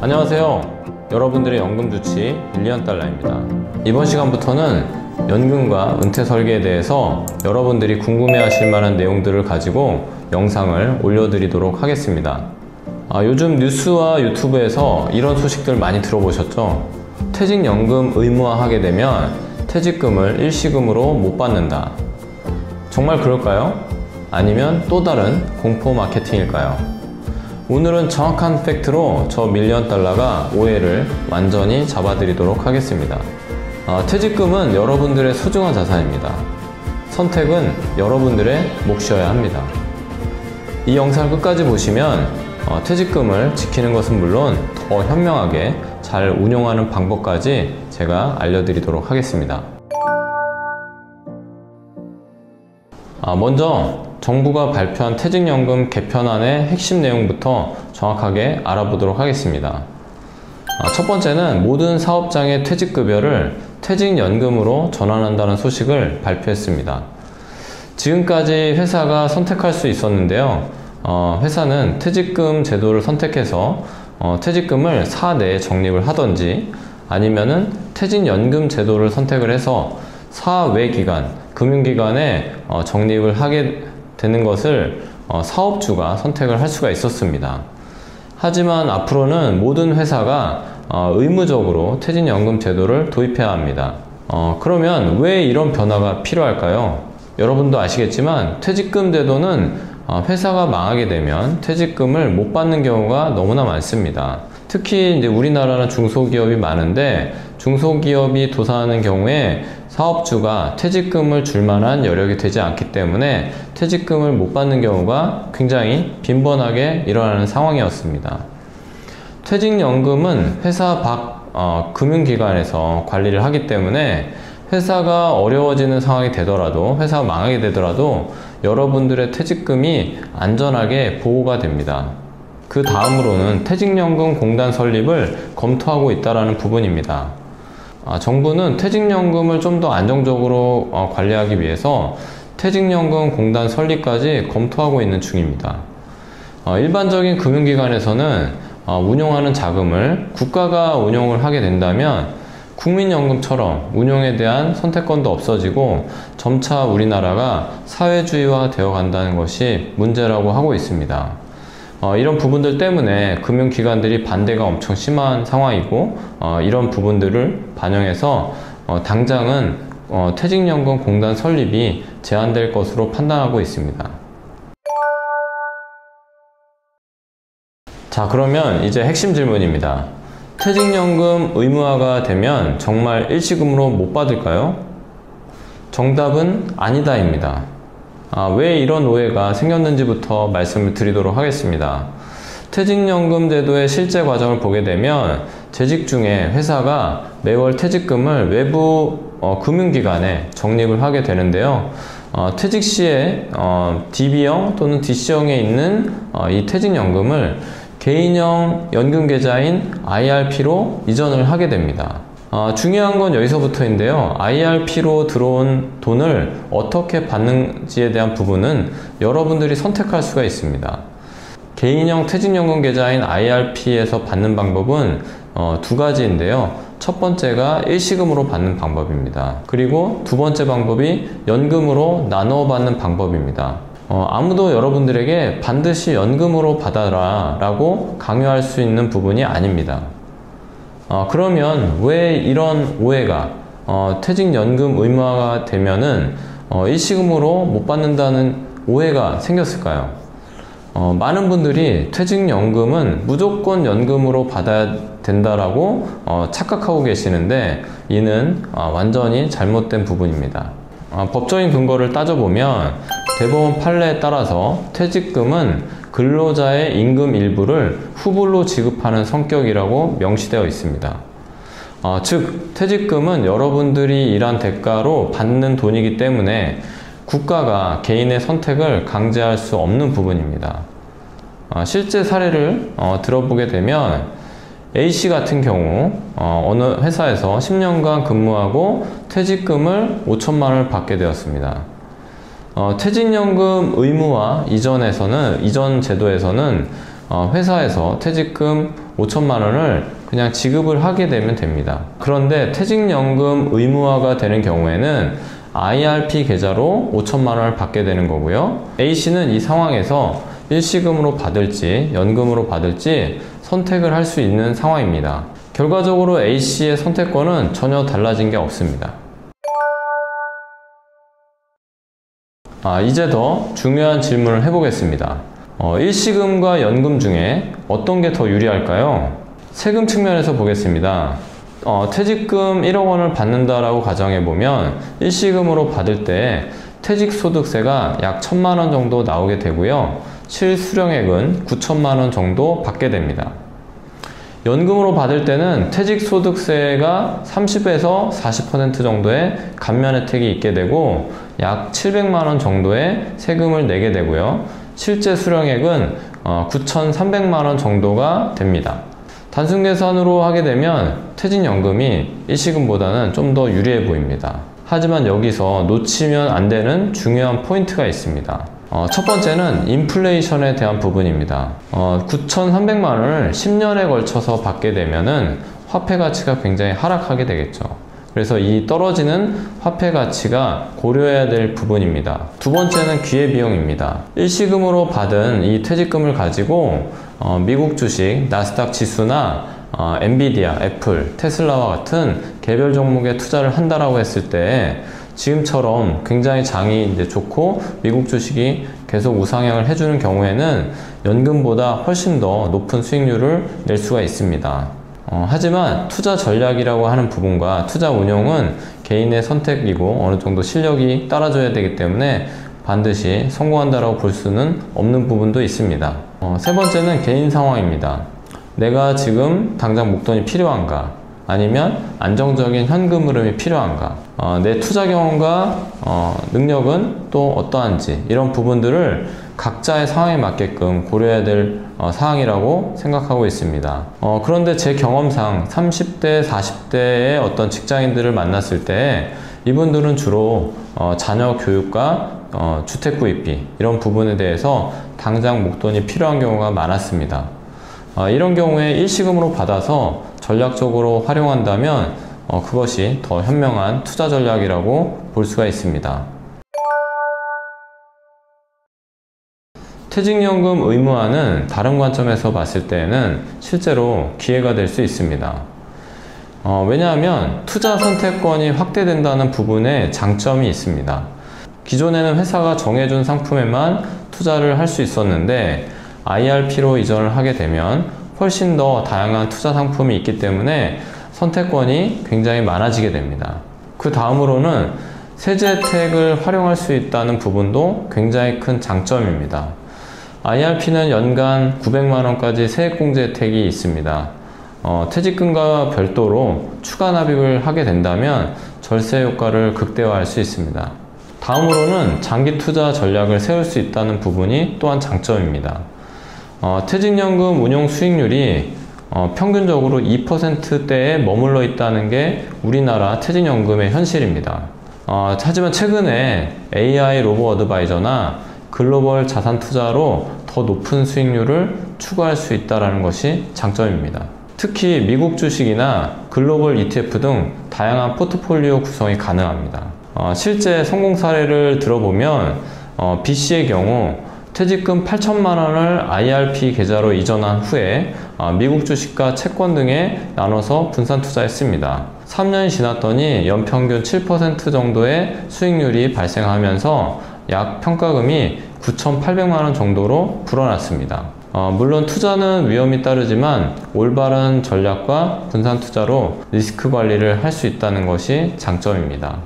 안녕하세요. 여러분들의 연금주치 밀리언달러입니다. 이번 시간부터는 연금과 은퇴 설계에 대해서 여러분들이 궁금해하실 만한 내용들을 가지고 영상을 올려드리도록 하겠습니다. 요즘 뉴스와 유튜브에서 이런 소식들 많이 들어보셨죠? 퇴직연금 의무화하게 되면 퇴직금을 일시금으로 못 받는다. 정말 그럴까요? 아니면 또 다른 공포 마케팅일까요? 오늘은 정확한 팩트로 저 밀리언달러가 오해를 완전히 잡아드리도록 하겠습니다. 퇴직금은 여러분들의 소중한 자산입니다. 선택은 여러분들의 몫이어야 합니다. 이 영상을 끝까지 보시면 퇴직금을 지키는 것은 물론 더 현명하게 잘 운용하는 방법까지 제가 알려드리도록 하겠습니다. 먼저 정부가 발표한 퇴직연금 개편안의 핵심 내용부터 정확하게 알아보도록 하겠습니다. 첫 번째는 모든 사업장의 퇴직급여를 퇴직연금으로 전환한다는 소식을 발표했습니다. 지금까지 회사가 선택할 수 있었는데요. 회사는 퇴직금 제도를 선택해서 퇴직금을 사내에 적립을 하던지 아니면은 퇴직연금 제도를 선택을 해서 사외 기관, 금융기관에 적립을 하게 되는 것을 사업주가 선택을 할 수가 있었습니다. 하지만 앞으로는 모든 회사가 의무적으로 퇴직연금 제도를 도입해야 합니다. 그러면 왜 이런 변화가 필요할까요? 여러분도 아시겠지만 퇴직금 제도는 회사가 망하게 되면 퇴직금을 못 받는 경우가 너무나 많습니다. 특히 이제 우리나라는 중소기업이 많은데 중소기업이 도산하는 경우에 사업주가 퇴직금을 줄 만한 여력이 되지 않기 때문에 퇴직금을 못 받는 경우가 굉장히 빈번하게 일어나는 상황이었습니다. 퇴직연금은 회사 밖 금융기관에서 관리를 하기 때문에 회사가 어려워지는 상황이 되더라도, 회사가 망하게 되더라도 여러분들의 퇴직금이 안전하게 보호가 됩니다. 그 다음으로는 퇴직연금 공단 설립을 검토하고 있다는 부분입니다. 정부는 퇴직연금을 좀 더 안정적으로 관리하기 위해서 퇴직연금 공단 설립까지 검토하고 있는 중입니다. 일반적인 금융기관에서는 운용하는 자금을 국가가 운용을 하게 된다면 국민연금처럼 운용에 대한 선택권도 없어지고 점차 우리나라가 사회주의화 되어 간다는 것이 문제라고 하고 있습니다. 이런 부분들 때문에 금융기관들이 반대가 엄청 심한 상황이고 이런 부분들을 반영해서 당장은 퇴직연금 공단 설립이 제한될 것으로 판단하고 있습니다. 자, 그러면 이제 핵심 질문입니다. 퇴직연금 의무화가 되면 정말 일시금으로 못 받을까요? 정답은 아니다입니다. 왜 이런 오해가 생겼는지부터 말씀을 드리도록 하겠습니다. 퇴직연금 제도의 실제 과정을 보게 되면 재직 중에 회사가 매월 퇴직금을 외부 금융기관에 적립을 하게 되는데요. 퇴직 시에 DB형 또는 DC형에 있는 이 퇴직연금을 개인형 연금계좌인 IRP로 이전을 하게 됩니다. 중요한 건 여기서부터인데요. IRP로 들어온 돈을 어떻게 받는지에 대한 부분은 여러분들이 선택할 수가 있습니다. 개인형 퇴직연금 계좌인 IRP에서 받는 방법은 두 가지인데요. 첫 번째가 일시금으로 받는 방법입니다. 그리고 두 번째 방법이 연금으로 나눠 받는 방법입니다. 아무도 여러분들에게 반드시 연금으로 받아라 라고 강요할 수 있는 부분이 아닙니다. 그러면 왜 이런 오해가 퇴직연금 의무화가 되면은 일시금으로 못 받는다는 오해가 생겼을까요? 많은 분들이 퇴직연금은 무조건 연금으로 받아야 된다라고 착각하고 계시는데 이는 완전히 잘못된 부분입니다. 법적인 근거를 따져보면 대법원 판례에 따라서 퇴직금은 근로자의 임금 일부를 후불로 지급하는 성격이라고 명시되어 있습니다. 즉 퇴직금은 여러분들이 일한 대가로 받는 돈이기 때문에 국가가 개인의 선택을 강제할 수 없는 부분입니다. 실제 사례를 들어보게 되면 A씨 같은 경우 어느 회사에서 10년간 근무하고 퇴직금을 5천만 원을 받게 되었습니다. 퇴직연금 의무화 이전 제도에서는 회사에서 퇴직금 5천만 원을 그냥 지급을 하게 되면 됩니다. 그런데 퇴직연금 의무화가 되는 경우에는 IRP 계좌로 5천만 원을 받게 되는 거고요. A씨는 이 상황에서 일시금으로 받을지 연금으로 받을지 선택을 할 수 있는 상황입니다. 결과적으로 A씨의 선택권은 전혀 달라진 게 없습니다. 이제 더 중요한 질문을 해보겠습니다. 일시금과 연금 중에 어떤 게 더 유리할까요? 세금 측면에서 보겠습니다. 퇴직금 1억 원을 받는다라고 가정해보면 일시금으로 받을 때 퇴직소득세가 약 1,000만 원 정도 나오게 되고요. 실수령액은 9천만 원 정도 받게 됩니다. 연금으로 받을 때는 퇴직소득세가 30에서 40% 정도의 감면 혜택이 있게 되고 약 700만 원 정도의 세금을 내게 되고요. 실제 수령액은 9,300만 원 정도가 됩니다. 단순 계산으로 하게 되면 퇴직연금이 일시금보다는 좀 더 유리해 보입니다. 하지만 여기서 놓치면 안 되는 중요한 포인트가 있습니다. 첫 번째는 인플레이션에 대한 부분입니다. 9,300만 원을 10년에 걸쳐서 받게 되면은 화폐 가치가 굉장히 하락하게 되겠죠. 그래서 이 떨어지는 화폐 가치가 고려해야 될 부분입니다. 두 번째는 기회비용입니다. 일시금으로 받은 이 퇴직금을 가지고 미국 주식 나스닥 지수나 엔비디아, 애플, 테슬라와 같은 개별 종목에 투자를 한다라고 했을 때 지금처럼 굉장히 장이 이제 좋고 미국 주식이 계속 우상향을 해주는 경우에는 연금보다 훨씬 더 높은 수익률을 낼 수가 있습니다. 하지만 투자 전략이라고 하는 부분과 투자 운용은 개인의 선택이고 어느 정도 실력이 따라줘야 되기 때문에 반드시 성공한다라고 볼 수는 없는 부분도 있습니다. 세 번째는 개인 상황입니다. 내가 지금 당장 목돈이 필요한가? 아니면 안정적인 현금 흐름이 필요한가? 내 투자 경험과 능력은 또 어떠한지 이런 부분들을 각자의 상황에 맞게끔 고려해야 될 사항이라고 생각하고 있습니다. 그런데 제 경험상 30대, 40대의 어떤 직장인들을 만났을 때 이분들은 주로 자녀 교육과 주택 구입비 이런 부분에 대해서 당장 목돈이 필요한 경우가 많았습니다. 이런 경우에 일시금으로 받아서 전략적으로 활용한다면 그것이 더 현명한 투자 전략이라고 볼 수가 있습니다. 퇴직연금 의무화는 다른 관점에서 봤을 때는 실제로 기회가 될 수 있습니다. 왜냐하면 투자 선택권이 확대된다는 부분에 장점이 있습니다. 기존에는 회사가 정해준 상품에만 투자를 할 수 있었는데 IRP로 이전을 하게 되면 훨씬 더 다양한 투자 상품이 있기 때문에 선택권이 굉장히 많아지게 됩니다. 그 다음으로는 세제 혜택을 활용할 수 있다는 부분도 굉장히 큰 장점입니다. IRP는 연간 900만 원까지 세액공제 혜택이 있습니다. 퇴직금과 별도로 추가 납입을 하게 된다면 절세 효과를 극대화할 수 있습니다. 다음으로는 장기 투자 전략을 세울 수 있다는 부분이 또한 장점입니다. 퇴직연금 운용 수익률이 평균적으로 2%대에 머물러 있다는 게 우리나라 퇴직연금의 현실입니다. 하지만 최근에 AI 로보 어드바이저나 글로벌 자산 투자로 더 높은 수익률을 추구할 수 있다는 것이 장점입니다. 특히 미국 주식이나 글로벌 ETF 등 다양한 포트폴리오 구성이 가능합니다. 실제 성공 사례를 들어보면 B씨의 경우 퇴직금 8천만 원을 IRP 계좌로 이전한 후에 미국 주식과 채권 등에 나눠서 분산 투자했습니다. 3년이 지났더니 연평균 7% 정도의 수익률이 발생하면서 약 평가금이 9,800만 원 정도로 불어났습니다. 물론 투자는 위험이 따르지만 올바른 전략과 분산 투자로 리스크 관리를 할 수 있다는 것이 장점입니다.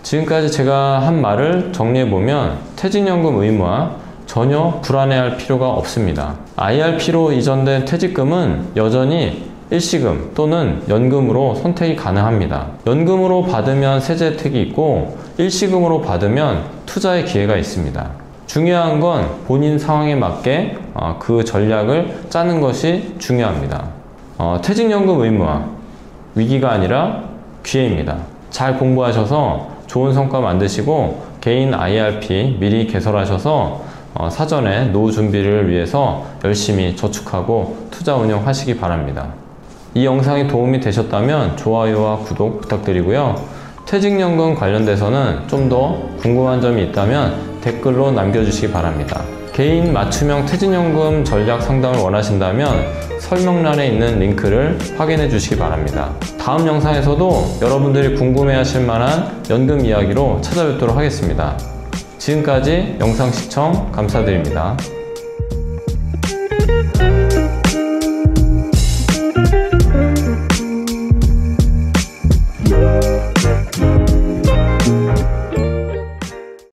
지금까지 제가 한 말을 정리해보면 퇴직연금 의무화 전혀 불안해할 필요가 없습니다. IRP로 이전된 퇴직금은 여전히 일시금 또는 연금으로 선택이 가능합니다. 연금으로 받으면 세제 혜택이 있고 일시금으로 받으면 투자의 기회가 있습니다. 중요한 건 본인 상황에 맞게 그 전략을 짜는 것이 중요합니다. 퇴직연금 의무화 위기가 아니라 기회입니다. 잘 공부하셔서 좋은 성과 만드시고 개인 IRP 미리 개설하셔서 사전에 노후 준비를 위해서 열심히 저축하고 투자 운용하시기 바랍니다. 이 영상이 도움이 되셨다면 좋아요와 구독 부탁드리고요. 퇴직연금 관련돼서는 좀 더 궁금한 점이 있다면 댓글로 남겨주시기 바랍니다. 개인 맞춤형 퇴직연금 전략 상담을 원하신다면 설명란에 있는 링크를 확인해 주시기 바랍니다. 다음 영상에서도 여러분들이 궁금해 하실 만한 연금 이야기로 찾아뵙도록 하겠습니다. 지금까지 영상 시청 감사드립니다.